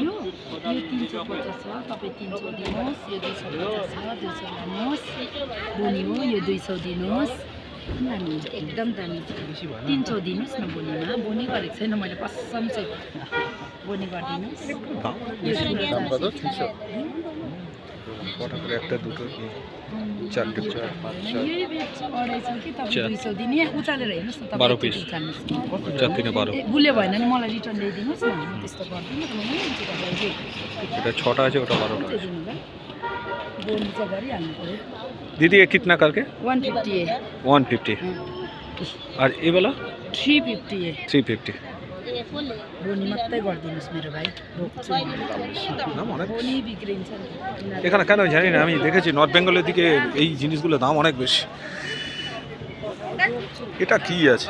यो 350 हो, तपाईँ 300 दिनुहोस्। यो 250 छ, 200 लानुहोस्। बोनी हो, यो 200 दिनुहोस्। लानुहुन्छ एकदम दामी छ। 300 दिनुहोस् न बोनीमा। बोनी गरेको छैन मैले कसम चाहिँ। बोनी गरिदिनुहोस्। একটা দুটো চারটে চার পাঁচ यही रेट छ 250 कि तपाईँ 200 दिने। यहाँ उचालेर हेर्नुहोस् न, 12 पिस। जति नै 12 गुले भएन भने मलाई रिटर्न ल्याइदिनुहोस् न। म त्यस्तो गर्दिनँ त, म लिन्छु तपाईँले। এটা 6টা আছে, ওটা 12টা আছে। बोनी चाहिँ गरिहाल्नु पऱ्यो। दीदी ये कितना करके 150 है। 150 और ये वाला 350 है। 350 बोनी मात्रै गरिदिनुहोस् मेरो भाइ। रोक्छु बोनी बिग्रिन्छ नि। এখানে কেন জানি না, আমি দেখেছি নর্থ বেঙ্গলের দিকে এই জিনিসগুলোর দাম অনেক বেশি। এটা কি আছে?